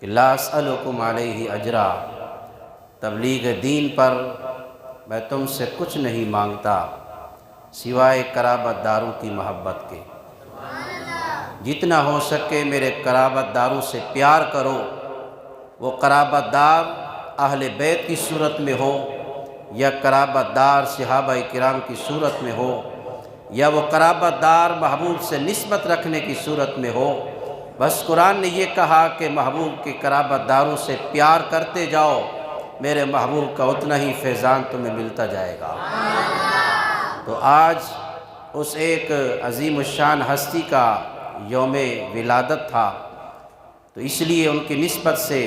کہ لا اسألکم علیہ اجرا، تبلیغ دین پر میں تم سے کچھ نہیں مانگتا سوائے قرابت داروں کی محبت کے۔ جتنا ہو سکے میرے قرابت داروں سے پیار کرو، وہ قرابت دار اہل بیت کی صورت میں ہو یا قرابت دار صحابہ کرام کی صورت میں ہو یا وہ قرابت دار محبوب سے نسبت رکھنے کی صورت میں ہو، بس قرآن نے یہ کہا کہ محبوب کے قرابت داروں سے پیار کرتے جاؤ، میرے محبوب کا اتنا ہی فیضان تمہیں ملتا جائے گا۔ تو آج اس ایک عظیم الشان ہستی کا یوم ولادت تھا، تو اس لیے ان کی نسبت سے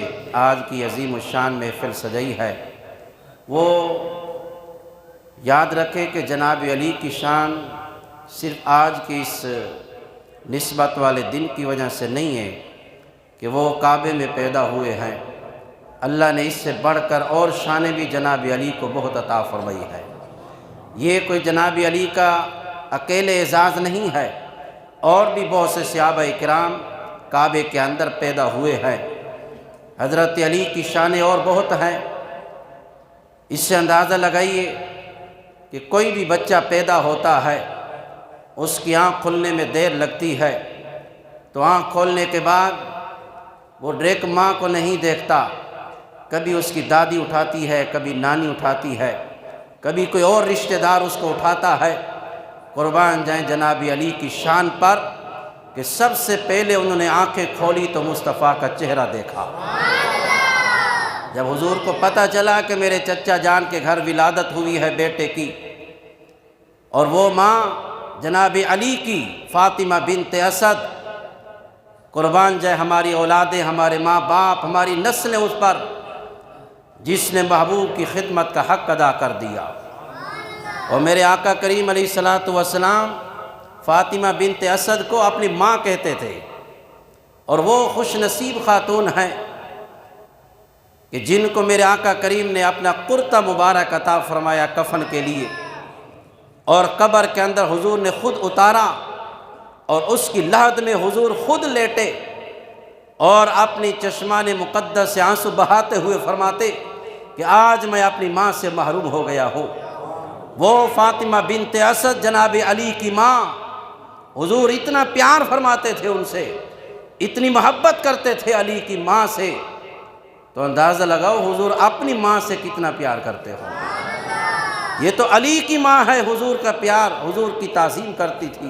آج کی عظیم الشان محفل سجائی ہے۔ وہ یاد رکھے کہ جناب علی کی شان صرف آج کی اس نسبت والے دن کی وجہ سے نہیں ہے کہ وہ کعبے میں پیدا ہوئے ہیں، اللہ نے اس سے بڑھ کر اور شانیں بھی جناب علی کو بہت عطا فرمائی ہے۔ یہ کوئی جناب علی کا اکیلے اعزاز نہیں ہے، اور بھی بہت سے صحابہ کرام کعبے کے اندر پیدا ہوئے ہیں۔ حضرت علی کی شانیں اور بہت ہیں۔ اس سے اندازہ لگائیے کہ کوئی بھی بچہ پیدا ہوتا ہے، اس کی آنکھ کھلنے میں دیر لگتی ہے، تو آنکھ کھولنے کے بعد وہ ڈائریکٹ ماں کو نہیں دیکھتا، کبھی اس کی دادی اٹھاتی ہے، کبھی نانی اٹھاتی ہے، کبھی کوئی اور رشتہ دار اس کو اٹھاتا ہے۔ قربان جائیں جناب علی کی شان پر کہ سب سے پہلے انہوں نے آنکھیں کھولی تو مصطفیٰ کا چہرہ دیکھا۔ جب حضور کو پتہ چلا کہ میرے چچا جان کے گھر ولادت ہوئی ہے بیٹے کی، اور وہ ماں جناب علی کی فاطمہ بنت اسد، قربان جائے ہماری اولادیں، ہمارے ماں باپ، ہماری نسلیں اس پر، جس نے محبوب کی خدمت کا حق ادا کر دیا۔ اور میرے آقا کریم علیہ الصلوۃ والسلام فاطمہ بنت اسد کو اپنی ماں کہتے تھے، اور وہ خوش نصیب خاتون ہیں کہ جن کو میرے آقا کریم نے اپنا کرتا مبارک عطا فرمایا کفن کے لیے، اور قبر کے اندر حضور نے خود اتارا، اور اس کی لحد میں حضور خود لیٹے اور اپنی چشمان مقدس سے آنسو بہاتے ہوئے فرماتے کہ آج میں اپنی ماں سے محروم ہو گیا ہوں۔ وہ فاطمہ بنت اسد جناب علی کی ماں، حضور اتنا پیار فرماتے تھے ان سے، اتنی محبت کرتے تھے علی کی ماں سے، تو اندازہ لگاؤ حضور اپنی ماں سے کتنا پیار کرتے ہو۔ یہ تو علی کی ماں ہے، حضور کا پیار، حضور کی تعظیم کرتی تھی،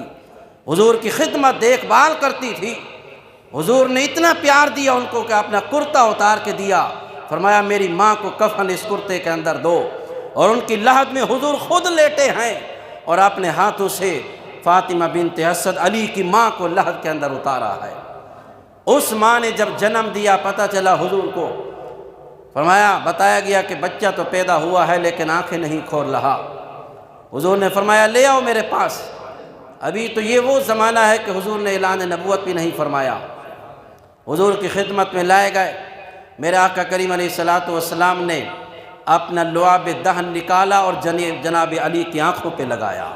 حضور کی خدمت دیکھ بھال کرتی تھی۔ حضور نے اتنا پیار دیا ان کو کہ اپنا کرتا اتار کے دیا، فرمایا میری ماں کو کفن اس کرتے کے اندر دو، اور ان کی لحد میں حضور خود لیٹے ہیں، اور اپنے ہاتھوں سے فاطمہ بنت اسد علی کی ماں کو لحد کے اندر اتارا ہے۔ اس ماں نے جب جنم دیا، پتہ چلا حضور کو، فرمایا بتایا گیا کہ بچہ تو پیدا ہوا ہے لیکن آنکھیں نہیں کھول رہا۔ حضور نے فرمایا لے آؤ میرے پاس۔ ابھی تو یہ وہ زمانہ ہے کہ حضور نے اعلان نبوت بھی نہیں فرمایا، حضور کی خدمت میں لائے گئے۔ میرے آقا کریم علیہ الصلوۃ والسلام نے اپنا لعاب دہن نکالا اور جناب علی کی آنکھوں پہ لگایا،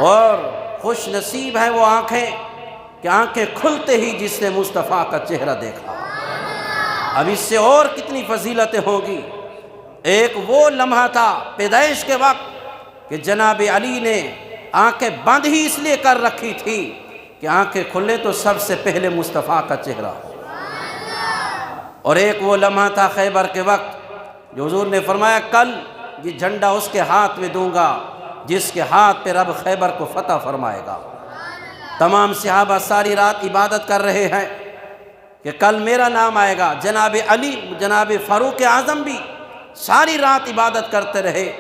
اور خوش نصیب ہیں وہ آنکھیں کہ آنکھیں کھلتے ہی جس نے مصطفیٰ کا چہرہ دیکھا۔ اب اس سے اور کتنی فضیلتیں ہوں گی۔ ایک وہ لمحہ تھا پیدائش کے وقت کہ جناب علی نے آنکھیں بند ہی اس لیے کر رکھی تھی کہ آنکھیں کھلے تو سب سے پہلے مصطفیٰ کا چہرہ ہو۔ اور ایک وہ لمحہ تھا خیبر کے وقت جو حضور نے فرمایا کل یہ جھنڈا اس کے ہاتھ میں دوں گا جس کے ہاتھ پہ رب خیبر کو فتح فرمائے گا۔ تمام صحابہ ساری رات عبادت کر رہے ہیں کہ کل میرا نام آئے گا۔ جناب علی، جناب فاروق اعظم بھی ساری رات عبادت کرتے رہے،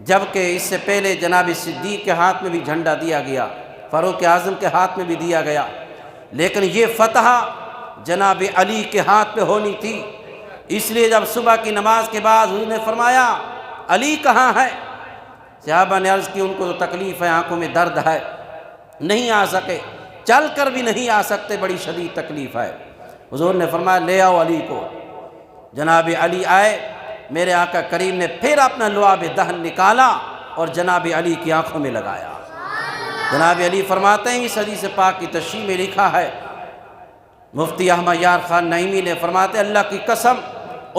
جبکہ اس سے پہلے جناب صدیق کے ہاتھ میں بھی جھنڈا دیا گیا، فاروق اعظم کے ہاتھ میں بھی دیا گیا، لیکن یہ فتح جناب علی کے ہاتھ پہ ہونی تھی۔ اس لیے جب صبح کی نماز کے بعد حضور نے فرمایا علی کہاں ہے؟ صحابہ نے عرض کی ان کو تو تکلیف ہے، آنکھوں میں درد ہے، نہیں آ سکے، چل کر بھی نہیں آ سکتے، بڑی شدید تکلیف ہے۔ حضور نے فرمایا لے آؤ علی کو۔ جناب علی آئے، میرے آقا کریم نے پھر اپنا لعاب دہن نکالا اور جناب علی کی آنکھوں میں لگایا۔ جناب علی فرماتے ہیں اس حدیث پاک کی تشریح میں لکھا ہے مفتی احمد یار خان نعیمی نے فرماتے اللہ کی قسم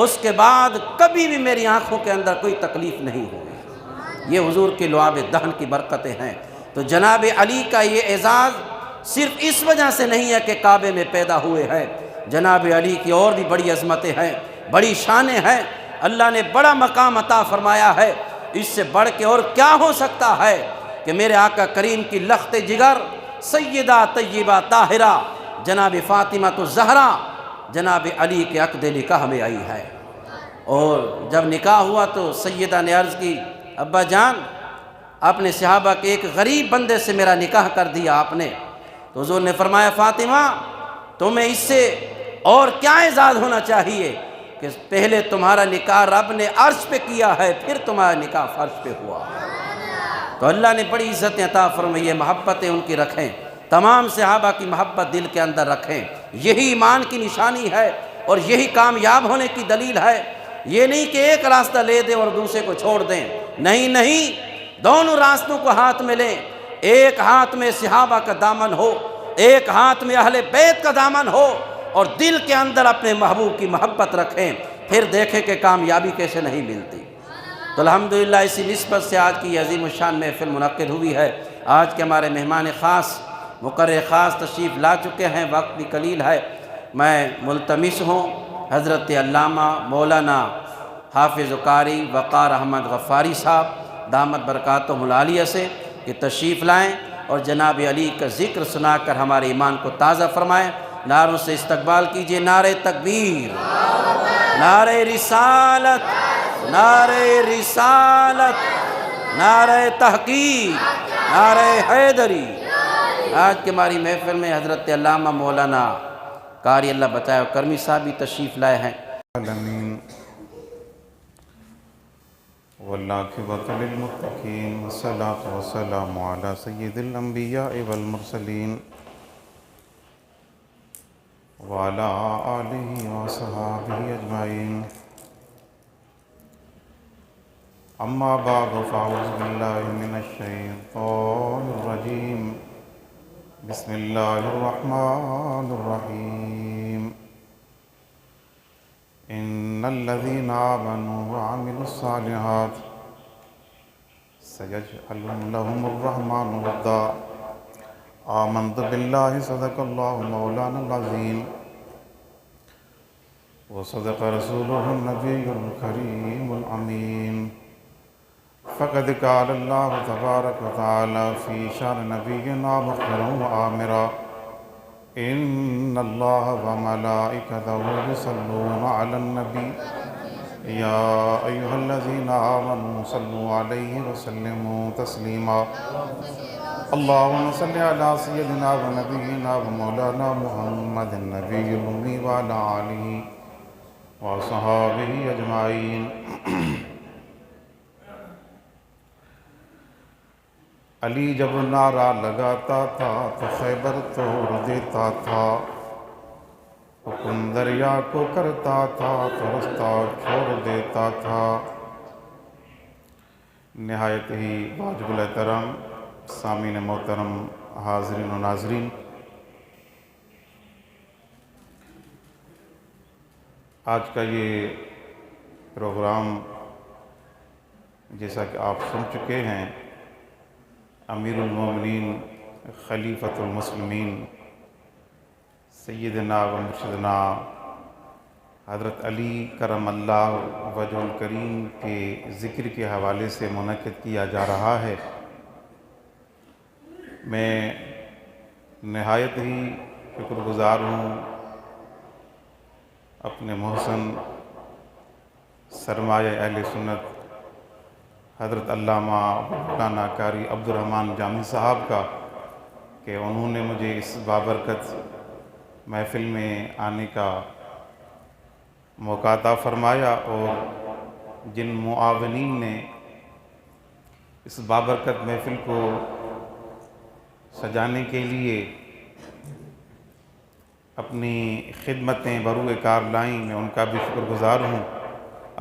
اس کے بعد کبھی بھی میری آنکھوں کے اندر کوئی تکلیف نہیں ہوئی۔ یہ حضور کے لعاب دہن کی برکتیں ہیں۔ تو جناب علی کا یہ اعزاز صرف اس وجہ سے نہیں ہے کہ کعبے میں پیدا ہوئے ہیں، جناب علی کی اور بھی بڑی عظمتیں ہیں، بڑی شانیں ہیں، اللہ نے بڑا مقام عطا فرمایا ہے۔ اس سے بڑھ کے اور کیا ہو سکتا ہے کہ میرے آقا کریم کی لخت جگر سیدہ طیبہ طاہرہ جناب فاطمہ الزہرا جناب علی کے عقد نکاح میں آئی ہے۔ اور جب نکاح ہوا تو سیدہ نے عرض کی ابا جان اپنے صحابہ کے ایک غریب بندے سے میرا نکاح کر دیا آپ نے، تو حضور نے فرمایا فاطمہ تمہیں اس سے اور کیا اعزاز ہونا چاہیے کہ پہلے تمہارا نکاح رب نے عرش پہ کیا ہے، پھر تمہارا نکاح فرش پہ ہوا۔ تو اللہ نے بڑی عزتیں عطا فرمائی، یہ محبتیں ان کی رکھیں، تمام صحابہ کی محبت دل کے اندر رکھیں، یہی ایمان کی نشانی ہے اور یہی کامیاب ہونے کی دلیل ہے۔ یہ نہیں کہ ایک راستہ لے دیں اور دوسرے کو چھوڑ دیں، نہیں، دونوں راستوں کو ہاتھ میں لیں، ایک ہاتھ میں صحابہ کا دامن ہو، ایک ہاتھ میں اہل بیت کا دامن ہو، اور دل کے اندر اپنے محبوب کی محبت رکھیں، پھر دیکھیں کہ کامیابی کیسے نہیں ملتی۔ تو الحمدللہ اسی نسبت سے آج کی عظیم الشان محفل منعقد ہوئی ہے۔ آج کے ہمارے مہمان خاص مقرر خاص تشریف لا چکے ہیں، وقت بھی قلیل ہے۔ میں ملتمس ہوں حضرت علامہ مولانا حافظ قاری وقار احمد غفاری صاحب دامت برکاتہم العالیہ سے کہ تشریف لائیں اور جناب علی کا ذکر سنا کر ہمارے ایمان کو تازہ فرمائیں۔ نعروں سے استقبال کیجئے، نعرہ تکبیر، نعرہ رسالت، نعرہ رسالت، نعرہ تحقیق، نعرہ حیدری۔ آج کے ہماری محفل میں حضرت علامہ مولانا قاری اللہ بچائے کرمی صاحب بھی تشریف لائے ہیں۔ والعاقبۃ للمتقین والصلاة والسلام علی سید الانبیاء والمرسلین وعلی آلہ وصحابہ اجمعین، اما بعد فاعوذ باللہ من الشیطان الرجیم، بسم اللہ الرحمن الرحیم، ان الذین آمنوا وعملوا الصالحات سیجعل لهم الرحمن ودا۔ آمنت باللہ صدق اللہ مولانا العظیم وصدق رسولہ النبی الکریم الامین۔ فقد قال اللہ تبارک وتعالی فی شان نبینا مخبرا وآمرا، ان اللہ وملائکتہ یصلون علی النبی یا ایہا الذین آمنوا صلوا علیہ وسلموا تسلیما۔ اللہم صل علی سیدنا و نبینا و مولانا محمد النبی الامی وعلی آلہ وصحابہ اجمعین۔ علی جب نعرہ لگاتا تھا تو خیبر توڑ دیتا تھا، حکم دریا کو کرتا تھا تو رستہ چھوڑ دیتا تھا۔ نہایت ہی واجب الاحترام سامعین محترم، حاضرین و ناظرین، آج کا یہ پروگرام جیسا کہ آپ سن چکے ہیں، امیر المومنین خلیفۃ المسلمین سیدنا و مرشدنا حضرت علی کرم اللہ وجہ الکریم کے ذکر کے حوالے سے منعقد کیا جا رہا ہے۔ میں نہایت ہی شکر گزار ہوں اپنے محسن سرمایہ اہل سنت حضرت علامہ مولانا قاری عبدالرحمن جامی صاحب کا کہ انہوں نے مجھے اس بابرکت محفل میں آنے کا موقع عطا فرمایا، اور جن معاونین نے اس بابرکت محفل کو سجانے کے لیے اپنی خدمتیں بروئے کار لائیں، میں ان کا بھی شکر گزار ہوں۔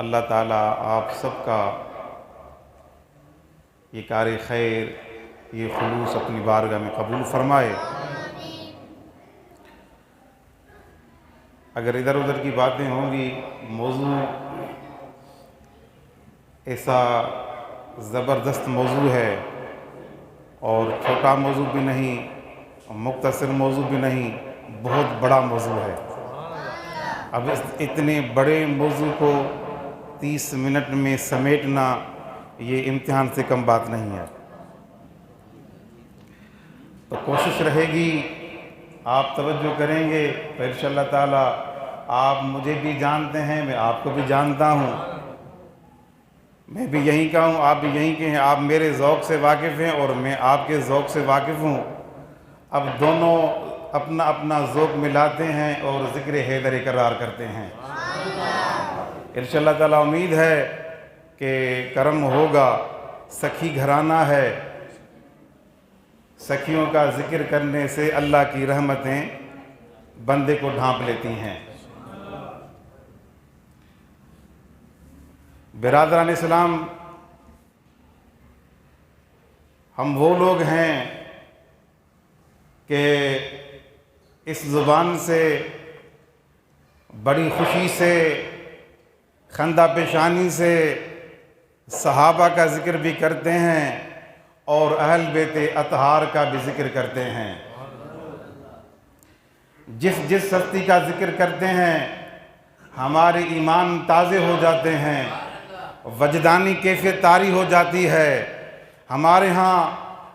اللہ تعالیٰ آپ سب کا یہ کار خیر، یہ خلوص اپنی بارگاہ میں قبول فرمائے۔ اگر ادھر ادھر کی باتیں ہوں گی، موضوع ایسا زبردست موضوع ہے اور چھوٹا موضوع بھی نہیں، مختصر موضوع بھی نہیں، بہت بڑا موضوع ہے۔ اب اتنے بڑے موضوع کو 30 منٹ میں سمیٹنا یہ امتحان سے کم بات نہیں ہے۔ تو کوشش رہے گی، آپ توجہ کریں گے تو انشاءاللہ تعالی آپ مجھے بھی جانتے ہیں، میں آپ کو بھی جانتا ہوں، میں بھی یہیں کا ہوں، آپ بھی یہیں کے ہیں، آپ میرے ذوق سے واقف ہیں اور میں آپ کے ذوق سے واقف ہوں۔ اب دونوں اپنا اپنا ذوق ملاتے ہیں اور ذکر حیدر اقرار کرتے ہیں۔ انشاءاللہ تعالی امید ہے کہ کرم ہوگا، سخی گھرانہ ہے، سخیوں کا ذکر کرنے سے اللہ کی رحمتیں بندے کو ڈھانپ لیتی ہیں۔ برادران اسلام، ہم وہ لوگ ہیں کہ اس زبان سے بڑی خوشی سے، خندہ پیشانی سے صحابہ کا ذکر بھی کرتے ہیں اور اہل بیت اطہار کا بھی ذکر کرتے ہیں۔ جس ہستی کا ذکر کرتے ہیں ہمارے ایمان تازے ہو جاتے ہیں، وجدانی کیفیت طاری ہو جاتی ہے۔ ہمارے ہاں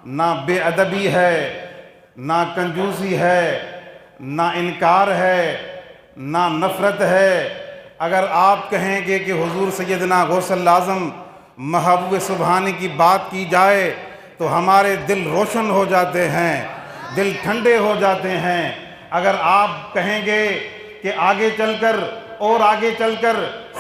نہ بے ادبی ہے، نہ کنجوسی ہے، نہ انکار ہے، نہ نفرت ہے۔ اگر آپ کہیں گے کہ حضور سیدنا غوث الاعظم محبوب سبحانی کی بات کی جائے تو ہمارے دل روشن ہو جاتے ہیں، دل ٹھنڈے ہو جاتے ہیں۔ اگر آپ کہیں گے کہ آگے چل کر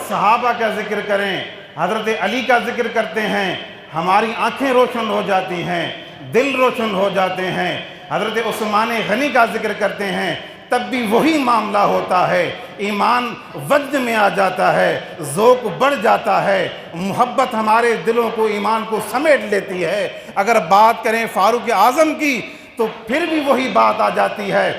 صحابہ کا ذکر کریں، حضرت علی کا ذکر کرتے ہیں، ہماری آنکھیں روشن ہو جاتی ہیں، دل روشن ہو جاتے ہیں۔ حضرت عثمان غنی کا ذکر کرتے ہیں، تب بھی وہی معاملہ ہوتا ہے، ایمان وجد میں آ جاتا ہے، ذوق بڑھ جاتا ہے، محبت ہمارے دلوں کو، ایمان کو سمیٹ لیتی ہے۔ اگر بات کریں فاروق اعظم کی تو پھر بھی وہی بات آ جاتی ہے،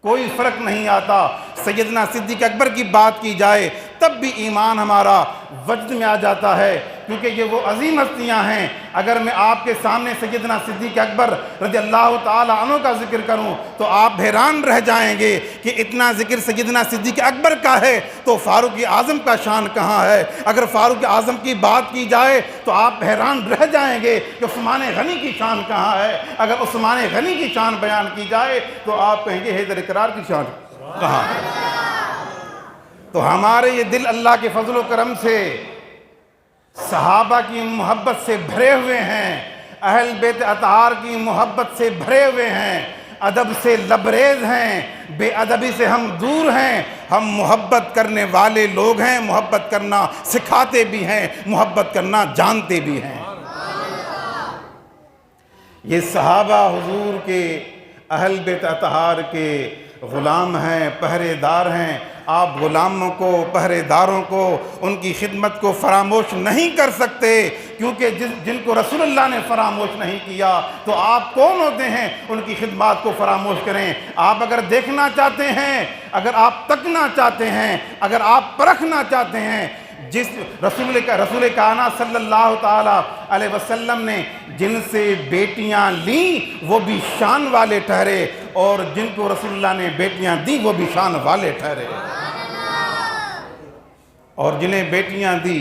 کوئی فرق نہیں آتا۔ سیدنا صدیق اکبر کی بات کی جائے تب بھی ایمان ہمارا وجد میں آ جاتا ہے، کیونکہ یہ وہ عظیم ہستیاں ہیں۔ اگر میں آپ کے سامنے سیدنا صدیق اکبر رضی اللہ تعالی عنہ کا ذکر کروں تو آپ حیران رہ جائیں گے کہ اتنا ذکر سیدنا صدیق اکبر کا ہے تو فاروق اعظم کا شان کہاں ہے۔ اگر فاروق اعظم کی بات کی جائے تو آپ حیران رہ جائیں گے کہ عثمان غنی کی شان کہاں ہے۔ اگر عثمان غنی کی شان بیان کی جائے تو آپ کہیں گے حیدر اقرار کی شان کہاں ہے۔ تو ہمارے یہ دل اللہ کے فضل و کرم سے صحابہ کی محبت سے بھرے ہوئے ہیں، اہل بیت اطہار کی محبت سے بھرے ہوئے ہیں، ادب سے لبریز ہیں، بے ادبی سے ہم دور ہیں۔ ہم محبت کرنے والے لوگ ہیں، محبت کرنا سکھاتے بھی ہیں، محبت کرنا جانتے بھی ہیں۔ یہ صحابہ حضور کے اہل بیت اطہار کے غلام ہیں، پہرے دار ہیں۔ آپ غلاموں کو، پہرے داروں کو، ان کی خدمت کو فراموش نہیں کر سکتے، کیونکہ جن کو رسول اللہ نے فراموش نہیں کیا تو آپ کون ہوتے ہیں ان کی خدمات کو فراموش کریں۔ آپ اگر دیکھنا چاہتے ہیں، اگر آپ تکنا چاہتے ہیں، اگر آپ پرکھنا چاہتے ہیں، جس رسول کائنات صلی اللہ تعالی علیہ وسلم نے جن سے بیٹیاں لیں وہ بھی شان والے ٹھہرے، اور جن کو رسول اللہ نے بیٹیاں دیں وہ بھی شان والے ٹھہرے۔ اور جنہیں بیٹیاں دی،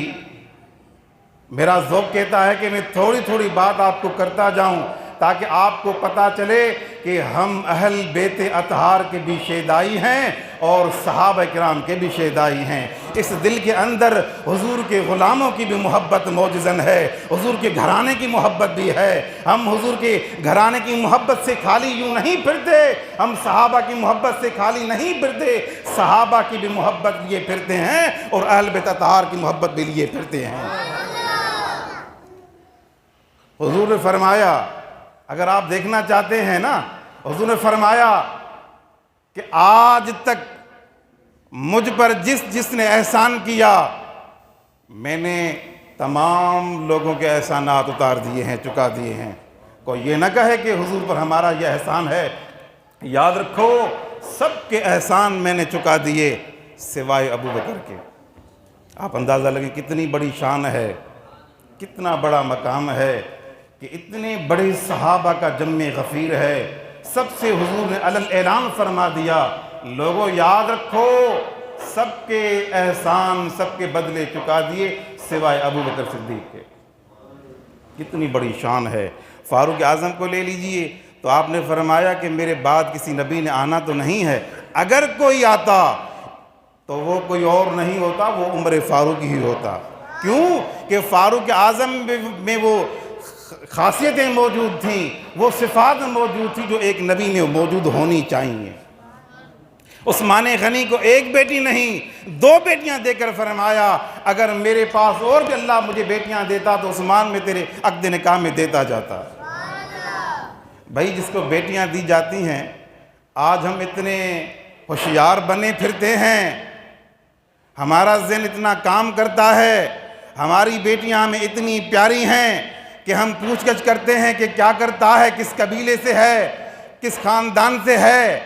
میرا ذوق کہتا ہے کہ میں تھوڑی تھوڑی بات آپ کو کرتا جاؤں تاکہ آپ کو پتہ چلے کہ ہم اہل بیت اطہار کے بھی شیدائی ہیں اور صحابہ کرام کے بھی شیدائی ہیں۔ اس دل کے اندر حضور کے غلاموں کی بھی محبت موجزن ہے، حضور کے گھرانے کی محبت بھی ہے۔ ہم حضور کے گھرانے کی محبت سے خالی یوں نہیں پھرتے، ہم صحابہ کی محبت سے خالی نہیں پھرتے، صحابہ کی بھی محبت لیے پھرتے ہیں اور اہل بیت اطہار کی محبت بھی لیے پھرتے ہیں۔ حضور نے فرمایا، اگر آپ دیکھنا چاہتے ہیں نا، حضور نے فرمایا کہ آج تک مجھ پر جس نے احسان کیا، میں نے تمام لوگوں کے احسانات اتار دیے ہیں، چکا دیے ہیں۔ کوئی یہ نہ کہے کہ حضور پر ہمارا یہ احسان ہے۔ یاد رکھو سب کے احسان میں نے چکا دیے سوائے ابو بکر کے۔ آپ اندازہ لگیں کتنی بڑی شان ہے، کتنا بڑا مقام ہے کہ اتنے بڑے صحابہ کا جمع غفیر ہے۔ سب سے حضور نے علل اعلان فرما دیا، لوگوں یاد رکھو سب کے احسان سب کے بدلے چکا دیے سوائے ابو بکر صدیق کے۔ کتنی بڑی شان ہے۔ فاروق اعظم کو لے لیجئے تو آپ نے فرمایا کہ میرے بعد کسی نبی نے آنا تو نہیں ہے، اگر کوئی آتا تو وہ کوئی اور نہیں ہوتا، وہ عمر فاروق ہی ہوتا۔ کیوں کہ فاروق اعظم میں وہ خاصیتیں موجود تھیں، وہ صفات موجود تھی جو ایک نبی میں موجود ہونی چاہیے۔ عثمان غنی کو ایک بیٹی نہیں 2 بیٹیاں دے کر فرمایا اگر میرے پاس اور بھی اللہ مجھے بیٹیاں دیتا تو عثمان میں تیرے عقد نکاح میں دیتا جاتا۔ بھائی جس کو بیٹیاں دی جاتی ہیں، آج ہم اتنے ہوشیار بنے پھرتے ہیں، ہمارا ذہن اتنا کام کرتا ہے، ہماری بیٹیاں ہمیں اتنی پیاری ہیں کہ ہم پوچھ گچھ کرتے ہیں کہ کیا کرتا ہے، کس قبیلے سے ہے، کس خاندان سے ہے۔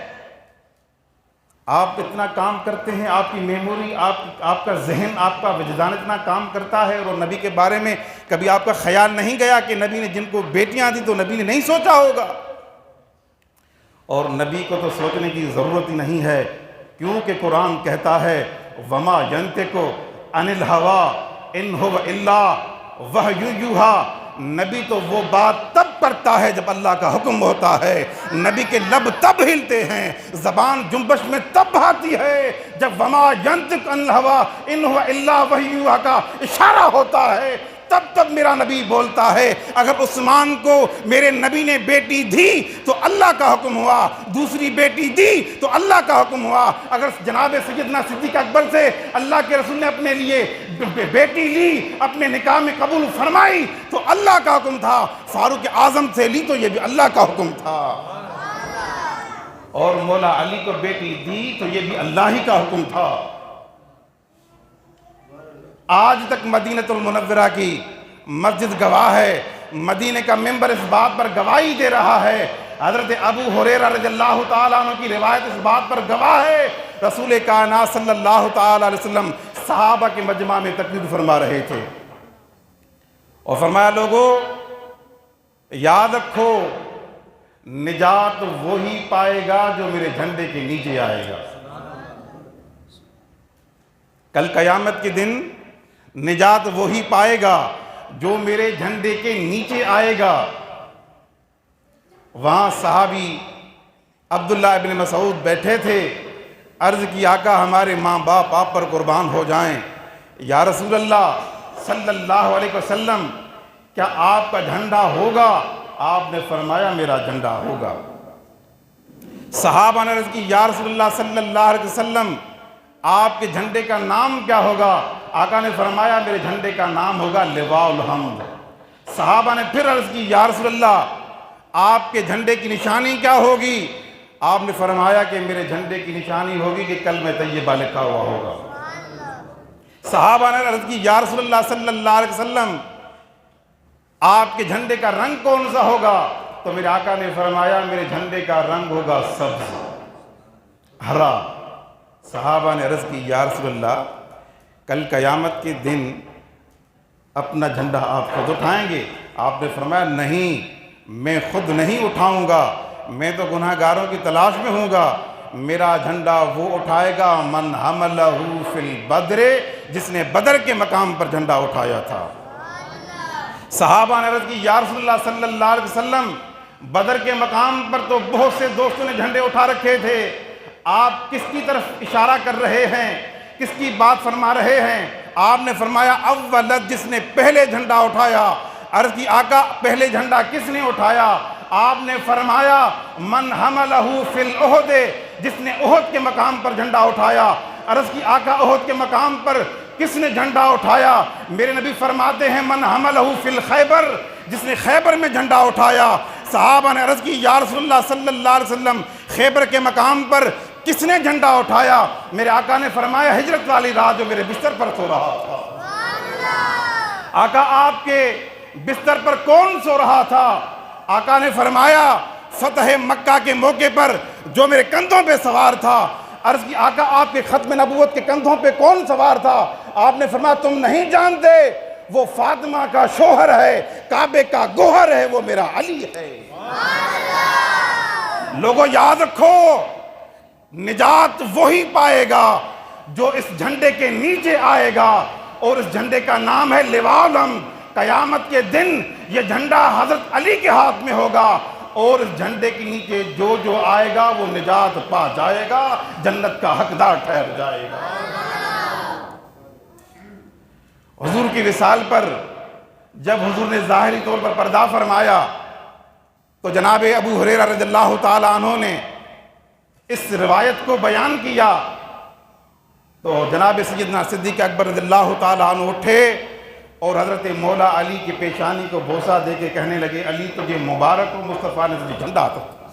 آپ اتنا کام کرتے ہیں، آپ کی میموری، آپ کا ذہن، آپ کا وجدان اتنا کام کرتا ہے، اور نبی کے بارے میں کبھی آپ کا خیال نہیں گیا کہ نبی نے جن کو بیٹیاں دی تو نبی نے نہیں سوچا ہوگا؟ اور نبی کو تو سوچنے کی ضرورت ہی نہیں ہے، کیونکہ قرآن کہتا ہے وَمَا يَنْتِقُ عَنِ الْهَوَىٰ إِنْ هُوَ إِلَّا وَحْيٌ يُوحَىٰ۔ نبی تو وہ بات تب کرتا ہے جب اللہ کا حکم ہوتا ہے، نبی کے لب تب ہلتے ہیں، زبان جنبش میں تب آتی ہے جب وَمَا يَنْتِقُ عَنِ الْهَوَىٰ إِنْ هُوَ إِلَّا وَحْيٌ يُوحَىٰ کا اشارہ ہوتا ہے، تب میرا نبی بولتا ہے۔ اگر عثمان کو میرے نبی نے بیٹی دی تو اللہ کا حکم ہوا، دوسری بیٹی دی تو اللہ کا حکم ہوا۔ اگر جناب سیدنا صدیق اکبر سے اللہ کے رسول نے اپنے لیے بیٹی لی، اپنے نکاح میں قبول فرمائی تو اللہ کا حکم تھا، فاروق اعظم سے لی تو یہ بھی اللہ کا حکم تھا، اور مولا علی کو بیٹی دی تو یہ بھی اللہ ہی کا حکم تھا۔ آج تک مدینہ المنورہ کی مسجد گواہ ہے، مدینہ کا ممبر اس بات پر گواہی دے رہا ہے، حضرت ابو ہریرہ رضی اللہ تعالیٰ عنہ کی روایت اس بات پر گواہ ہے، رسول کائنات صلی اللہ تعالیٰ علیہ وسلم صحابہ کے مجمع میں تقریر فرما رہے تھے اور فرمایا لوگوں یاد رکھو نجات وہی پائے گا جو میرے جھنڈے کے نیچے آئے گا۔ کل قیامت کے دن نجات وہی پائے گا جو میرے جھنڈے کے نیچے آئے گا۔ وہاں صحابی عبداللہ ابن مسعود بیٹھے تھے، عرض کی آقا ہمارے ماں باپ آپ پر قربان ہو جائیں، یا رسول اللہ صلی اللہ علیہ وسلم کیا آپ کا جھنڈا ہوگا؟ آپ نے فرمایا میرا جھنڈا ہوگا۔ صحابہ نے عرض کی یا رسول اللہ صلی اللہ علیہ وسلم آپ کے جھنڈے کا نام کیا ہوگا؟ آقا نے فرمایا میرے جھنڈے کا نام ہوگا لواء الحمد۔ صحابہ نے پھر عرض کی یا رسول اللہ آپ کے جھنڈے کی نشانی کیا ہوگی؟ آپ نے فرمایا کہ میرے جھنڈے کی نشانی ہوگی کہ کلمہ طیبہ لکھا ہوا ہوگا۔ صحابہ نے عرض کی یا رسول اللہ صلی اللہ علیہ وسلم آپ کے جھنڈے کا رنگ کون سا ہوگا؟ تو میرے آقا نے فرمایا میرے جھنڈے کا رنگ ہوگا سبز، ہرا۔ صحابہ نے عرض کی یا رسول اللہ کل قیامت کے دن اپنا جھنڈا آپ خود اٹھائیں گے؟ آپ نے فرمایا نہیں، میں خود نہیں اٹھاؤں گا، میں تو گناہ گاروں کی تلاش میں ہوں گا، میرا جھنڈا وہ اٹھائے گا من حملہ فی البدر، جس نے بدر کے مقام پر جھنڈا اٹھایا تھا۔ صحابہ نے عرض کی یا رسول اللہ صلی اللہ علیہ وسلم بدر کے مقام پر تو بہت سے دوستوں نے جھنڈے اٹھا رکھے تھے، آپ کس کی طرف اشارہ کر رہے ہیں، کس کی بات فرما رہے ہیں؟ آپ نے فرمایا اولت، جس نے پہلے جھنڈا اٹھایا۔ عرض کی آقا پہلے جھنڈا کس نے اٹھایا؟ آپ نے فرمایا من حملہ فی الاحد، جس نے احد کے مقام پر جھنڈا اٹھایا۔ عرض کی آقا احد کے مقام پر کس نے جھنڈا اٹھایا؟ میرے نبی فرماتے ہیں من حملہ فی الخیبر، جس نے خیبر میں جھنڈا اٹھایا۔ صحابہ نے عرض کی یا رسول اللہ صلی اللہ علیہ وسلم خیبر کے مقام پر کس نے جھنڈا اٹھایا؟ میرے آقا نے فرمایا ہجرت والی رات جو میرے بستر پر سو رہا تھا۔ آقا آپ کے بستر پر کون سو رہا تھا؟ آقا نے فرمایا فتح مکہ کے موقع پر جو میرے کندھوں پہ سوار تھا، عرض کی آقا آپ کے ختم نبوت کے کندھوں پہ کون سوار تھا؟ آپ نے فرمایا تم نہیں جانتے، وہ فاطمہ کا شوہر ہے، کعبے کا گوہر ہے، وہ میرا علی ہے۔ لوگوں یاد رکھو، نجات وہی پائے گا جو اس جھنڈے کے نیچے آئے گا، اور اس جھنڈے کا نام ہے لواء الحمد۔ قیامت کے دن یہ جھنڈا حضرت علی کے ہاتھ میں ہوگا، اور اس جھنڈے کے نیچے جو جو آئے گا وہ نجات پا جائے گا، جنت کا حقدار ٹھہر جائے گا۔ حضور کی وصال پر جب حضور نے ظاہری طور پر پردہ فرمایا تو جناب ابو ہریرہ رضی اللہ تعالی عنہ نے اس روایت کو بیان کیا تو جناب سیدنا صدیق اکبر رضی اللہ تعالی عنہ اٹھے اور حضرت مولا علی کی پیشانی کو بوسہ دے کے کہنے لگے علی تجھے مبارک ہو، مصطفیٰ نے تجھے جھنڈا عطا کیا۔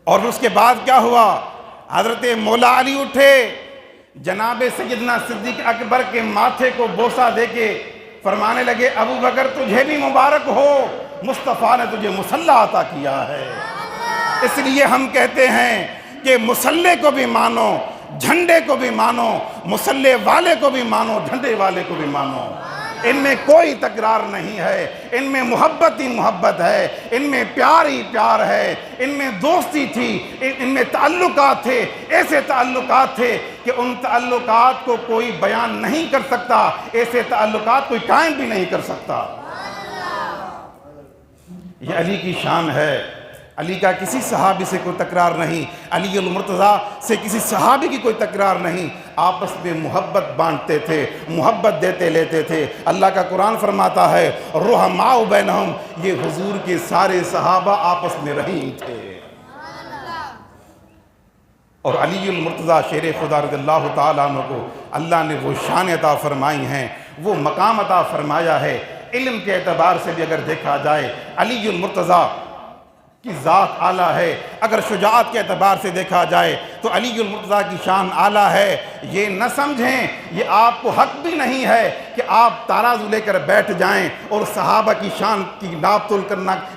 اور اس کے بعد کیا ہوا؟ حضرت مولا علی اٹھے، جناب سیدنا صدیق اکبر کے ماتھے کو بوسہ دے کے فرمانے لگے ابو بکر تجھے بھی مبارک ہو، مصطفیٰ نے تجھے مصلی عطا کیا ہے۔ اس لیے ہم کہتے ہیں کہ مصلی کو بھی مانو، جھنڈے کو بھی مانو، مصلی والے کو بھی مانو، جھنڈے والے کو بھی مانو۔ ان میں کوئی تکرار نہیں ہے، ان میں محبت ہی محبت ہے، ان میں پیار ہی پیار ہے، ان میں دوستی تھی، ان میں تعلقات تھے، ایسے تعلقات تھے کہ ان تعلقات کو کوئی بیان نہیں کر سکتا، ایسے تعلقات کوئی قائم بھی نہیں کر سکتا۔ یہ علی کی شان ہے، علی کا کسی صحابی سے کوئی تکرار نہیں، علی المرتضیٰ سے کسی صحابی کی کوئی تکرار نہیں، آپس میں محبت بانٹتے تھے، محبت دیتے لیتے تھے۔ اللہ کا قرآن فرماتا ہے رحماء بینہم، یہ حضور کے سارے صحابہ آپس میں رحیم تھے۔ اور علی المرتضیٰ شیر خدا رضی اللہ تعالیٰ عنہ کو اللہ نے وہ شان عطا فرمائی ہیں، وہ مقام عطا فرمایا ہے۔ علم کے اعتبار سے بھی اگر دیکھا جائے علی المرتضیٰ کی ذات اعلیٰ ہے، اگر شجاعت کے اعتبار سے دیکھا جائے تو علی المرتضیٰ کی شان اعلیٰ ہے۔ یہ نہ سمجھیں، یہ آپ کو حق بھی نہیں ہے کہ آپ ترازو لے کر بیٹھ جائیں اور صحابہ کی شان کی ناپ تول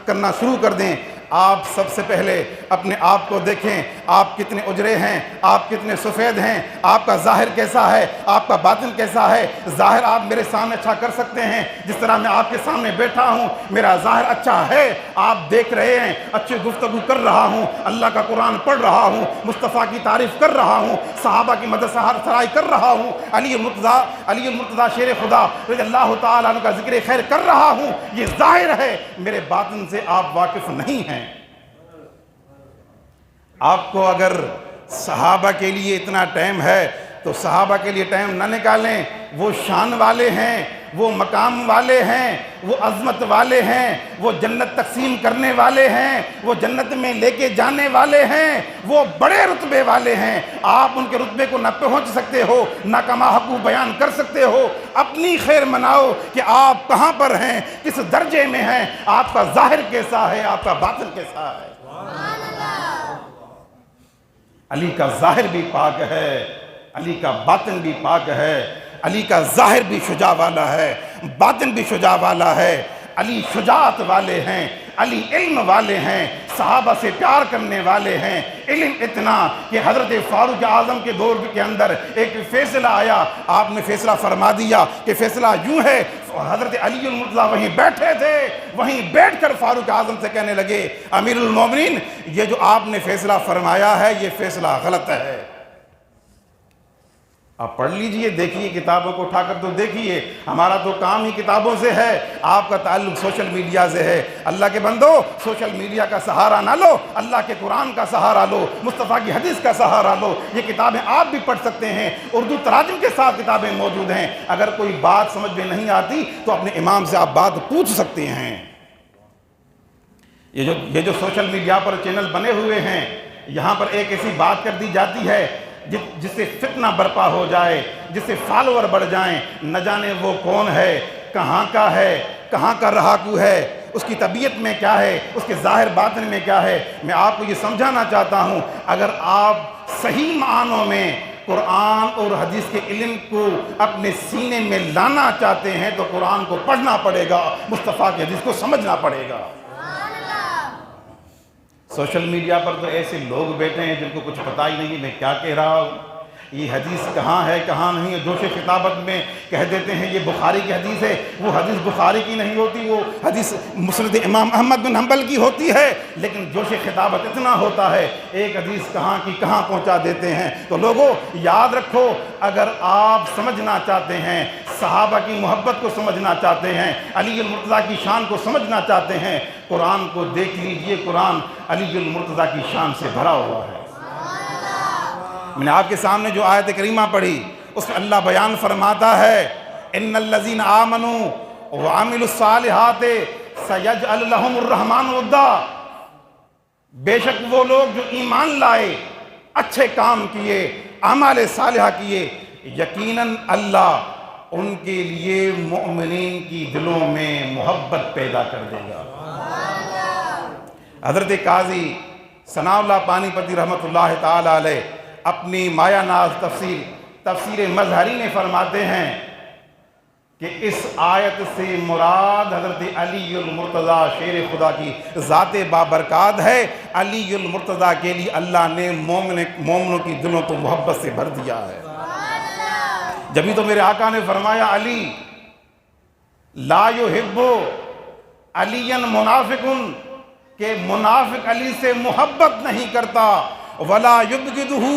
کرنا شروع کر دیں۔ آپ سب سے پہلے اپنے آپ کو دیکھیں، آپ کتنے اجرے ہیں، آپ کتنے سفید ہیں، آپ کا ظاہر کیسا ہے، آپ کا باطن کیسا ہے۔ ظاہر آپ میرے سامنے اچھا کر سکتے ہیں، جس طرح میں آپ کے سامنے بیٹھا ہوں میرا ظاہر اچھا ہے، آپ دیکھ رہے ہیں، اچھی گفتگو کر رہا ہوں، اللہ کا قرآن پڑھ رہا ہوں، مصطفیٰ کی تعریف کر رہا ہوں، صحابہ کی مدح سرائی کر رہا ہوں، علی المرتضیٰ شیر خدا رضی اللہ تعالیٰ عنہ کا ذکر خیر کر رہا ہوں۔ یہ ظاہر ہے، میرے باطن سے آپ واقف نہیں ہیں۔ آپ کو اگر صحابہ کے لیے اتنا ٹائم ہے تو صحابہ کے لیے ٹائم نہ نکالیں، وہ شان والے ہیں، وہ مقام والے ہیں، وہ عظمت والے ہیں، وہ جنت تقسیم کرنے والے ہیں، وہ جنت میں لے کے جانے والے ہیں، وہ بڑے رتبے والے ہیں۔ آپ ان کے رتبے کو نہ پہنچ سکتے ہو، نہ کما حقو بیان کر سکتے ہو۔ اپنی خیر مناؤ کہ آپ کہاں پر ہیں، کس درجے میں ہیں، آپ کا ظاہر کیسا ہے، آپ کا باطن کیسا ہے۔ علی کا ظاہر بھی پاک ہے، علی کا باطن بھی پاک ہے، علی کا ظاہر بھی شجاع والا ہے، باطن بھی شجاع والا ہے۔ علی شجاعت والے ہیں، علی علم والے ہیں، صحابہ سے پیار کرنے والے ہیں۔ علم اتنا کہ حضرت فاروق اعظم کے دور کے اندر ایک فیصلہ آیا، آپ نے فیصلہ فرما دیا کہ فیصلہ یوں ہے۔ حضرت علی المرتضیٰ وہیں بیٹھے تھے، وہیں بیٹھ کر فاروق اعظم سے کہنے لگے امیر المومنین یہ جو آپ نے فیصلہ فرمایا ہے یہ فیصلہ غلط ہے۔ آپ پڑھ لیجئے، دیکھیے کتابوں کو اٹھا کر تو دیکھیے، ہمارا تو کام ہی کتابوں سے ہے، آپ کا تعلق سوشل میڈیا سے ہے۔ اللہ کے بندو سوشل میڈیا کا سہارا نہ لو، اللہ کے قرآن کا سہارا لو، مصطفیٰ کی حدیث کا سہارا لو۔ یہ کتابیں آپ بھی پڑھ سکتے ہیں، اردو تراجم کے ساتھ کتابیں موجود ہیں۔ اگر کوئی بات سمجھ میں نہیں آتی تو اپنے امام سے آپ بات پوچھ سکتے ہیں۔ یہ جو سوشل میڈیا پر چینل بنے ہوئے ہیں، یہاں پر ایک ایسی بات کر دی جاتی ہے جس سے فتنہ برپا ہو جائے، جس سے فالوور بڑھ جائیں، نہ جانے وہ کون ہے، کہاں کا ہے، کہاں کا رہاکو ہے، اس کی طبیعت میں کیا ہے، اس کے ظاہر باطن میں کیا ہے۔ میں آپ کو یہ سمجھانا چاہتا ہوں، اگر آپ صحیح معنوں میں قرآن اور حدیث کے علم کو اپنے سینے میں لانا چاہتے ہیں تو قرآن کو پڑھنا پڑے گا، مصطفیٰ کی حدیث کو سمجھنا پڑے گا۔ سوشل میڈیا پر تو ایسے لوگ بیٹھے ہیں جن کو کچھ پتہ ہی نہیں میں کیا کہہ رہا ہوں، یہ حدیث کہاں ہے کہاں نہیں ہے، جوش خطابت میں کہہ دیتے ہیں یہ بخاری کی حدیث ہے، وہ حدیث بخاری کی نہیں ہوتی، وہ حدیث مسند امام احمد بن حنبل کی ہوتی ہے، لیکن جوش خطابت اتنا ہوتا ہے ایک حدیث کہاں کی کہاں پہنچا دیتے ہیں۔ تو لوگوں یاد رکھو، اگر آپ سمجھنا چاہتے ہیں، صحابہ کی محبت کو سمجھنا چاہتے ہیں، علی المرتضیٰ کی شان کو سمجھنا چاہتے ہیں، قرآن کو دیکھ لیجئے، قرآن علی المرتضیٰ کی شان سے بھرا ہوا ہے۔ میں نے آپ کے سامنے جو آیت کریمہ پڑھی اس میں اللہ بیان فرماتا ہے ان الذین آمنوا وعملوا الصالحات سیجعل لهم الرحمن ودا، بے شک وہ لوگ جو ایمان لائے، اچھے کام کیے، اعمال صالحہ کیے، یقیناً اللہ ان کے لیے مؤمنین کی دلوں میں محبت پیدا کر دے گا۔ حضرت قاضی ثناء اللہ پانی پتی رحمۃ اللہ تعالی علیہ اپنی مایہ ناز تفسیر مظہری میں فرماتے ہیں کہ اس آیت سے مراد حضرت علی المرتضیٰ شیر خدا کی ذات بابرکات ہے۔ علی المرتضیٰ کے لیے اللہ نے مومنوں کی دلوں کو محبت سے بھر دیا ہے۔ جبھی تو میرے آقا نے فرمایا علی لا یحب علی منافق، کہ منافق علی سے محبت نہیں کرتا، ولا یبغضہ،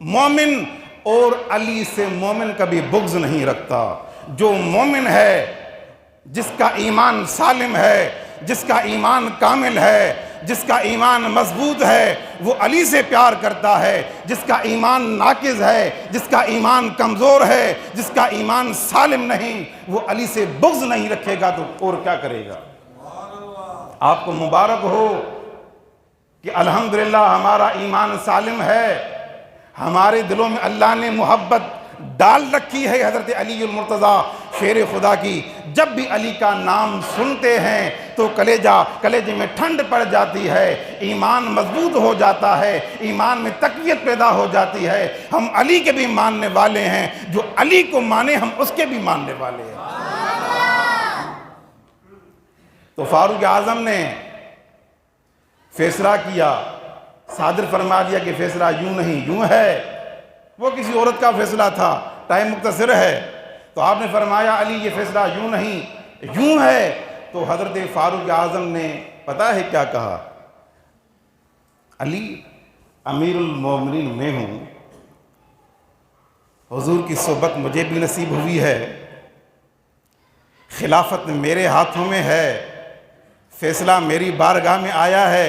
مومن اور علی سے مومن کبھی بغض نہیں رکھتا۔ جو مومن ہے، جس کا ایمان سالم ہے، جس کا ایمان کامل ہے، جس کا ایمان مضبوط ہے، وہ علی سے پیار کرتا ہے۔ جس کا ایمان ناقص ہے، جس کا ایمان کمزور ہے، جس کا ایمان سالم نہیں، وہ علی سے بغض نہیں رکھے گا تو اور کیا کرے گا؟ آپ کو مبارک ہو کہ الحمدللہ ہمارا ایمان سالم ہے، ہمارے دلوں میں اللہ نے محبت ڈال رکھی ہے حضرت علی المرتضیٰ شیر خدا کی۔ جب بھی علی کا نام سنتے ہیں تو کلیجے میں ٹھنڈ پڑ جاتی ہے، ایمان مضبوط ہو جاتا ہے، ایمان میں تقویت پیدا ہو جاتی ہے۔ ہم علی کے بھی ماننے والے ہیں، جو علی کو مانے ہم اس کے بھی ماننے والے ہیں۔ تو فاروق اعظم نے فیصلہ کیا، صادر فرما دیا کہ فیصلہ یوں نہیں یوں ہے۔ وہ کسی عورت کا فیصلہ تھا، ٹائم مختصر ہے، تو آپ نے فرمایا علی یہ فیصلہ یوں نہیں یوں ہے۔ تو حضرت فاروق اعظم نے پتہ ہے کیا کہا؟ علی امیر المومنین میں ہوں، حضور کی صحبت مجھے بھی نصیب ہوئی ہے، خلافت میرے ہاتھوں میں ہے، فیصلہ میری بارگاہ میں آیا ہے،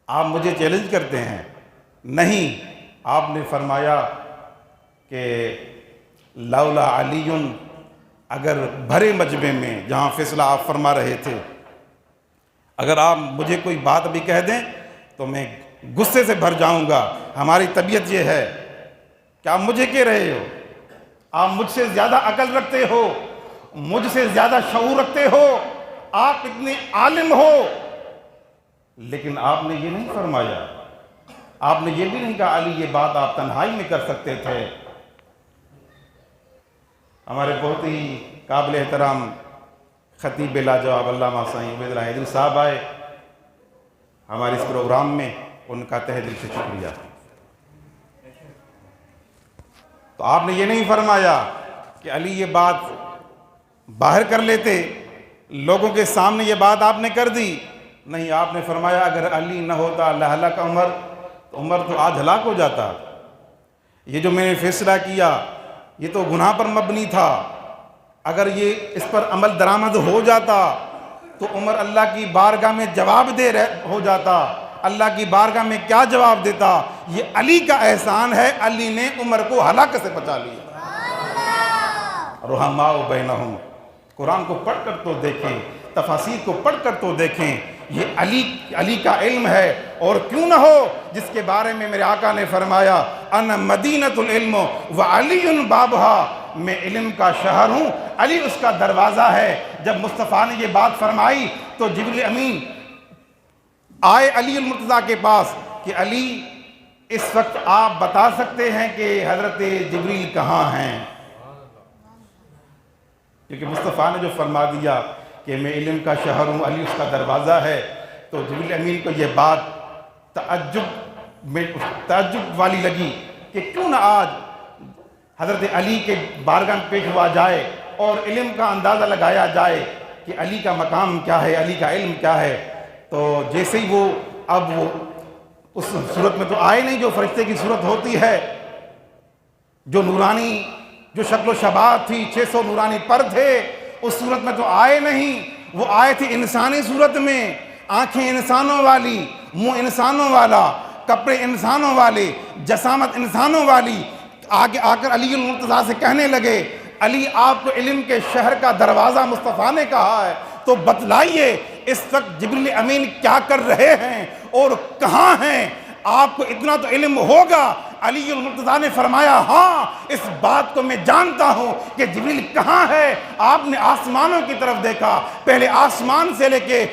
آپ مجھے چیلنج کرتے ہیں؟ نہیں، آپ نے فرمایا کہ لولا علی، اگر بھرے مجمع میں جہاں فیصلہ آپ فرما رہے تھے، اگر آپ مجھے کوئی بات بھی کہہ دیں تو میں غصے سے بھر جاؤں گا۔ ہماری طبیعت یہ ہے کہ آپ مجھے کہہ رہے ہو، آپ مجھ سے زیادہ عقل رکھتے ہو، مجھ سے زیادہ شعور رکھتے ہو، آپ اتنے عالم ہو، لیکن آپ نے یہ نہیں فرمایا، آپ نے یہ بھی نہیں کہا علی یہ بات آپ تنہائی میں کر سکتے تھے۔ ہمارے بہت ہی قابل احترام خطیب لاجواب علامہ سائیں عبید اللہ حیدری صاحب آئے ہمارے اس پروگرام میں، ان کا تہ دل سے شکریہ۔ تو آپ نے یہ نہیں فرمایا کہ علی یہ بات باہر کر لیتے، لوگوں کے سامنے یہ بات آپ نے کر دی، نہیں، آپ نے فرمایا اگر علی نہ ہوتا لہلک عمر، تو عمر تو آج ہلاک ہو جاتا۔ یہ جو میں نے فیصلہ کیا یہ تو گناہ پر مبنی تھا، اگر یہ اس پر عمل درآمد ہو جاتا تو عمر اللہ کی بارگاہ میں جواب دہ ہو جاتا۔ اللہ کی بارگاہ میں کیا جواب دیتا؟ یہ علی کا احسان ہے، علی نے عمر کو ہلاکت سے بچا لیا۔ رحماء بینہم، قرآن کو پڑھ کر تو دیکھیں، تفاسیر کو پڑھ کر تو دیکھیں، یہ علی کا علم ہے۔ اور کیوں نہ ہو، جس کے بارے میں میرے آقا نے فرمایا انا مدینۃ العلم وعلی بابھا، میں علم کا شہر ہوں، علی اس کا دروازہ ہے۔ جب مصطفیٰ نے یہ بات فرمائی تو جبریل امین آئے علی المرتضیٰ کے پاس کہ علی اس وقت آپ بتا سکتے ہیں کہ حضرت جبریل کہاں ہیں؟ کیونکہ مصطفیٰ نے جو فرما دیا کہ میں علم کا شہر ہوں، علی اس کا دروازہ ہے، تو تو جبریل امین کو یہ بات تعجب والی لگی کہ کیوں نہ آج حضرت علی کے بارگاہ میں پیش ہوا جائے اور علم کا اندازہ لگایا جائے کہ علی کا مقام کیا ہے، علی کا علم کیا ہے۔ تو جیسے ہی وہ اس صورت میں تو آئے نہیں جو فرشتے کی صورت ہوتی ہے، جو نورانی جو شکل و شباہ تھی، 600 نورانی پر تھے، اس صورت میں تو آئے نہیں، وہ آئے تھے انسانی صورت میں، آنکھیں انسانوں والی، منہ انسانوں والا، کپڑے انسانوں والے، جسامت انسانوں والی۔ آگے آ کر علی المرتضیٰ سے کہنے لگے، علی آپ کو علم کے شہر کا دروازہ مصطفیٰ نے کہا ہے، تو بتلائیے اس وقت جبریل امین کیا کر رہے ہیں اور کہاں ہیں؟ آپ کو اتنا تو علم ہوگا۔ علی المرتضیٰ نے فرمایا، ہاں اس بات کو میں جانتا ہوں کہ جبریل کہاں ہے۔ آپ نے آسمانوں کی طرف دیکھا، پہلے آسمان سے لے کے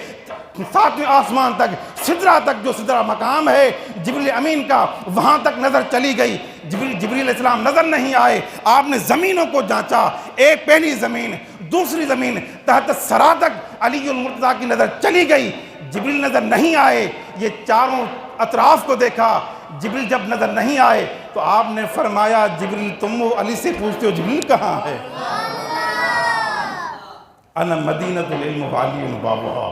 7ویں آسمان تک، سدرہ تک، جو سدرہ مقام ہے جبریل امین کا، وہاں تک نظر چلی گئی، جبریل علیہ السلام نظر نہیں آئے۔ آپ نے زمینوں کو جانچا، ایک پہلی زمین، دوسری زمین، تحت الثری تک علی المرتضیٰ کی نظر چلی گئی، جبریل نظر نہیں آئے۔ یہ چاروں اطراف کو دیکھا، جبریل جب نظر نہیں آئے تو آپ نے فرمایا، جبریل تم علی سے پوچھتے ہو جبریل کہاں ہے؟ انا مدینۃ العلم وعلی بابھا،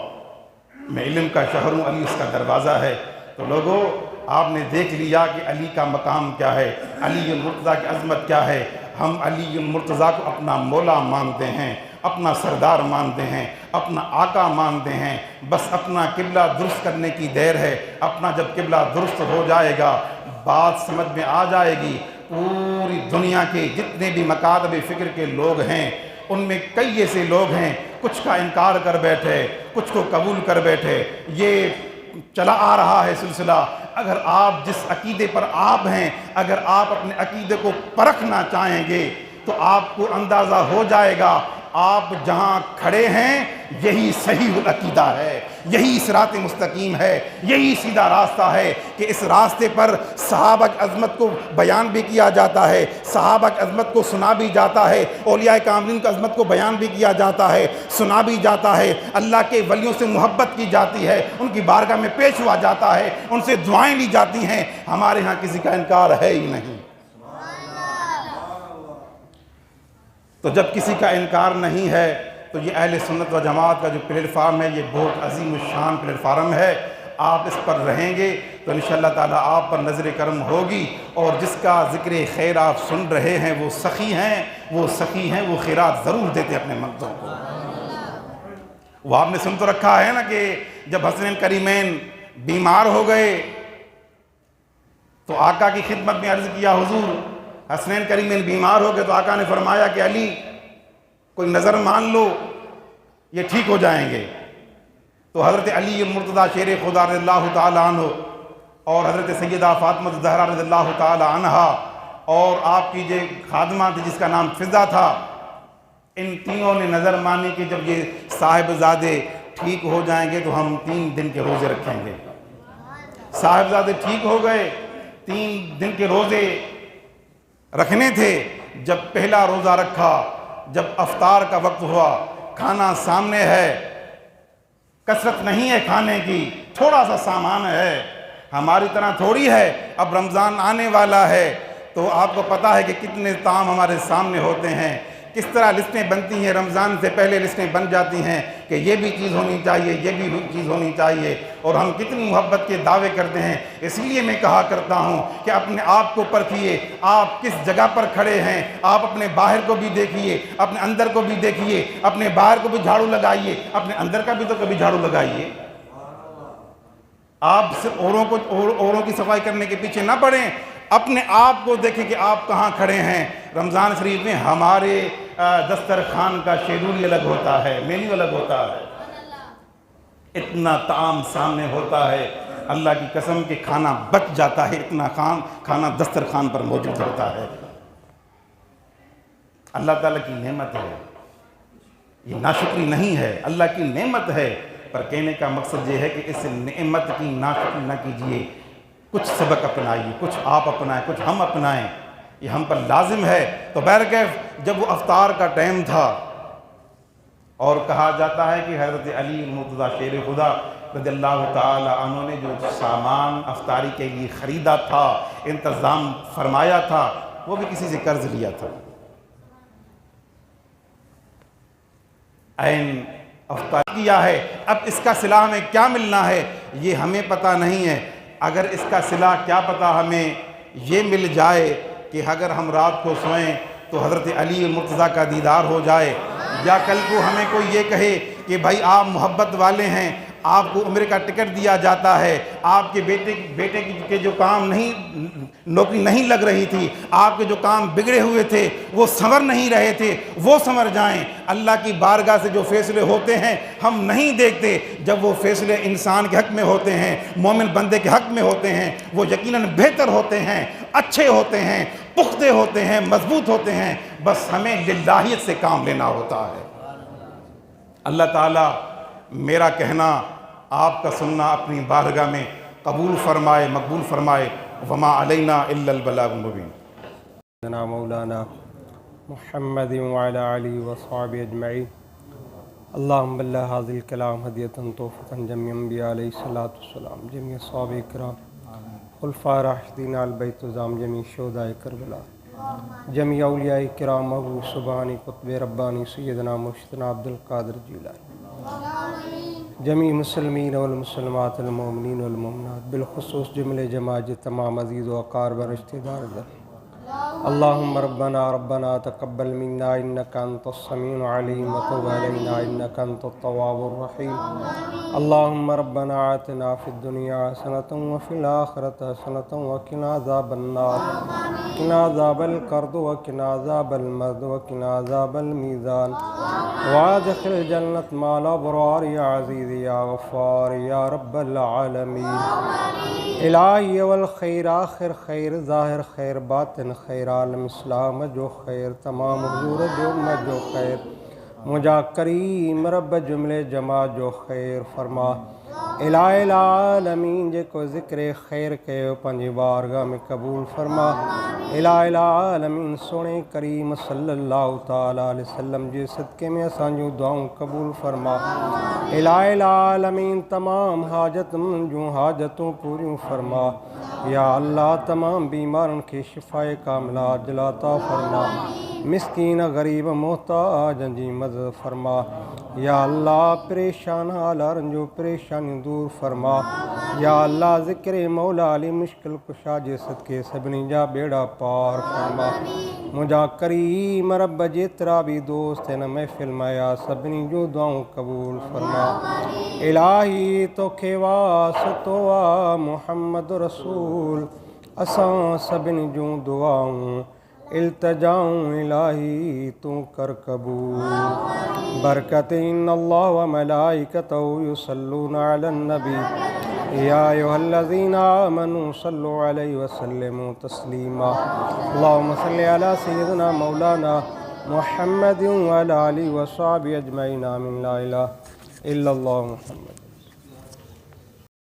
میں علم کا شہر ہوں، علی اس کا دروازہ ہے۔ تو لوگوں، آپ نے دیکھ لیا کہ علی کا مقام کیا ہے، علی المرتضیٰ کی عظمت کیا ہے۔ ہم علی المرتضیٰ کو اپنا مولا مانتے ہیں، اپنا سردار مانتے ہیں، اپنا آقا مانتے ہیں، بس اپنا قبلہ درست کرنے کی دیر ہے۔ اپنا جب قبلہ درست ہو جائے گا، بات سمجھ میں آ جائے گی۔ پوری دنیا کے جتنے بھی مکاتب فکر کے لوگ ہیں، ان میں کئی ایسے لوگ ہیں، کچھ کا انکار کر بیٹھے، کچھ کو قبول کر بیٹھے۔ یہ چلا آ رہا ہے سلسلہ۔ اگر آپ جس عقیدے پر آپ ہیں، اگر آپ اپنے عقیدے کو پرکھنا چاہیں گے تو آپ کو اندازہ ہو جائے گا آپ جہاں کھڑے ہیں یہی صحیح العقیدہ ہے، یہی صراط مستقیم ہے، یہی سیدھا راستہ ہے کہ اس راستے پر صحابہ کی عظمت کو بیان بھی کیا جاتا ہے، صحابہ کی عظمت کو سنا بھی جاتا ہے، اولیاء کاملین کی عظمت کو بیان بھی کیا جاتا ہے، سنا بھی جاتا ہے، اللہ کے ولیوں سے محبت کی جاتی ہے، ان کی بارگاہ میں پیش ہوا جاتا ہے، ان سے دعائیں لی جاتی ہیں۔ ہمارے ہاں کسی کا انکار ہے ہی نہیں۔ تو جب کسی کا انکار نہیں ہے تو یہ اہل سنت و جماعت کا جو پلیٹ فارم ہے یہ بہت عظیم الشان پلیٹ فارم ہے۔ آپ اس پر رہیں گے تو انشاءاللہ تعالیٰ آپ پر نظر کرم ہوگی، اور جس کا ذکر خیر آپ سن رہے ہیں وہ سخی ہیں، وہ سخی ہیں، وہ خیرات ضرور دیتے اپنے مقدوں کو۔ وہ آپ نے سن تو رکھا ہے نا کہ جب حسنین کریمین بیمار ہو گئے تو آقا کی خدمت میں عرض کیا، حضور حسنین کریمین بیمار ہو گئے، تو آقا نے فرمایا کہ علی کوئی نظر مان لو یہ ٹھیک ہو جائیں گے۔ تو حضرت علی المرتضیٰ شیر خدا رضی اللہ تعالی عنہ اور حضرت سیدہ فاطمہ الزہرا رضی اللہ تعالی عنہا اور آپ کی جو خادمہ تھی جس کا نام فضہ تھا، ان تینوں نے نظر مانی کہ جب یہ صاحبزادے ٹھیک ہو جائیں گے تو ہم 3 دن کے روزے رکھیں گے۔ صاحبزادے ٹھیک ہو گئے، 3 دن کے روزے رکھنے تھے۔ جب پہلا روزہ رکھا، جب افطار کا وقت ہوا، کھانا سامنے ہے، کثرت نہیں ہے کھانے کی، تھوڑا سا سامان ہے، ہماری طرح تھوڑی ہے۔ اب رمضان آنے والا ہے تو آپ کو پتہ ہے کہ کتنے طعام ہمارے سامنے ہوتے ہیں، کس طرح لسٹیں بنتی ہیں، رمضان سے پہلے لسٹیں بن جاتی ہیں کہ یہ بھی چیز ہونی چاہیے، یہ بھی چیز ہونی چاہیے، اور ہم کتنی محبت کے دعوے کرتے ہیں۔ اس لیے میں کہا کرتا ہوں کہ اپنے آپ کو پرکھیے، آپ کس جگہ پر کھڑے ہیں، آپ اپنے باہر کو بھی دیکھیے، اپنے اندر کو بھی دیکھیے، اپنے باہر کو بھی جھاڑو لگائیے، اپنے اندر کا بھی تو کبھی جھاڑو لگائیے۔ آپ صرف اوروں کی صفائی کرنے کے پیچھے نہ پڑیں، اپنے آپ کو دیکھیں کہ آپ کہاں کھڑے ہیں۔ رمضان شریف میں ہمارے دسترخوان کا شیڈول الگ ہوتا ہے، مینیو الگ ہوتا ہے، اتنا طعام سامنے ہوتا ہے، اللہ کی قسم کہ کھانا بچ جاتا ہے، اتنا کھانا دسترخوان پر موجود ہوتا ہے۔ اللہ تعالیٰ کی نعمت ہے، یہ ناشکری نہیں ہے، اللہ کی نعمت ہے۔ پر کہنے کا مقصد یہ ہے کہ اس نعمت کی ناشکری نہ کیجیے، کچھ سبق اپنائیے، کچھ آپ اپنائیں، کچھ ہم اپنائیں، یہ ہم پر لازم ہے۔ تو بہرکیف جب وہ افطار کا ٹائم تھا اور کہا جاتا ہے کہ حضرت علی المرتضیٰ شیر خدا رضی اللہ تعالی عنہ نے جو سامان افطاری کے لیے خریدا تھا، انتظام فرمایا تھا، وہ بھی کسی سے قرض لیا تھا۔ عین افطار کیا ہے، اب اس کا صلہ ہمیں کیا ملنا ہے یہ ہمیں پتہ نہیں ہے۔ اگر اس کا صلہ کیا پتہ ہمیں یہ مل جائے کہ اگر ہم رات کو سوئیں تو حضرت علی المرتضیٰ کا دیدار ہو جائے، یا کل کو ہمیں کوئی یہ کہے کہ بھائی آپ محبت والے ہیں، آپ کو عمرے کا ٹکٹ دیا جاتا ہے، آپ کے بیٹے کے جو کام نوکری نہیں لگ رہی تھی، آپ کے جو کام بگڑے ہوئے تھے وہ سنور نہیں رہے تھے، وہ سنور جائیں۔ اللہ کی بارگاہ سے جو فیصلے ہوتے ہیں ہم نہیں دیکھتے، جب وہ فیصلے انسان کے حق میں ہوتے ہیں، مومن بندے کے حق میں ہوتے ہیں، وہ یقیناً بہتر ہوتے ہیں، اچھے ہوتے ہیں، پختہ ہوتے ہیں، مضبوط ہوتے ہیں۔ بس ہمیں للہیت سے کام لینا ہوتا ہے۔ اللہ تعالیٰ میرا کہنا، آپ کا سننا اپنی بارگاہ میں قبول فرمائے، مقبول فرمائے۔ وما علینا الا البلاغ المبین۔ سیدنا مولانا محمد وعلی آلہ وصحبہ اجمعین۔ اللہم بلغ ھذا الکلام ہدیۃ تحفۃ جمیع انبیاء علیہ الصلوۃ والسلام، جمیع صحابہ کرام، خلفاء راشدین آل بیت العظام، جمیع شہداء کربلا، جمیع اولیاء کرام، ابو سبحانی قطب ربانی سیدنا مرشدنا عبد القادر جیلانی، جمیع مسلمین والمسلمات، المومنین والمومنات، بالخصوص جملے جماعت تمام عزیز و اقارب رشتہ دار۔ اللہم ربنا تقبل منا انک انت السمیع العلیم وتب علینا انک انت التواب الرحیم۔ اللہم ربنا آتنا فی الدنیا حسنۃ وفی الآخرۃ حسنۃ وقنا عذاب النار، قنا عذاب القرد وقنا عذاب المرد وقنا عذاب المیزان، وادخل جنت مع الابرار یا عزیز یا غفار یا رب العالمین۔ الہی والخیر آخر خیر، ظاہر خیر باطن خیر، عالم اسلام جو خیر، تمام حضور جو امت جو خیر، مجا کریم رب جملے جمع جو خیر فرما۔ الہ العالمین جے کو ذکر خیر کے پنج بارگاہ میں قبول فرما۔ الہ العالمین سونے کریم صلی اللہ تعالیٰ علیہ وسلم جے صدقے میں اسانجو دعاؤں قبول فرما۔ الہ العالمین تمام حاجت جو حاجتوں پوریوں فرما۔ یا اللہ تمام بیمارن کی شفا کاملہ عاجلہ عطا فرما، مسکین غریب محتاج جی مدد فرما۔ یا اللہ پریشان حالان جو پریشانی دور فرما۔ یا اللہ ذکر مولا علی مشکل کشا جے صدقے سبنی جا بیڑا پار فرما۔ مجا کریم رب جترا بھی دوست ہیں محفل میں سبنی جو دعاؤں قبول فرما۔ الہی تو کے واسطو محمد رسول اساں سبنی جو دعاؤں التجاؤں، الہی تو کر قبول۔ برکت ان اللہ و ملائکتہ یصلون علی النبی یا ایھا الذین آمنوا صلوا علیہ وسلموا تسلیما۔ اللہم صلی علی سیدنا مولانا محمد وعلی آلہ وصحبہ اجمعین، آمین۔ لا الہ الا اللہ محمد۔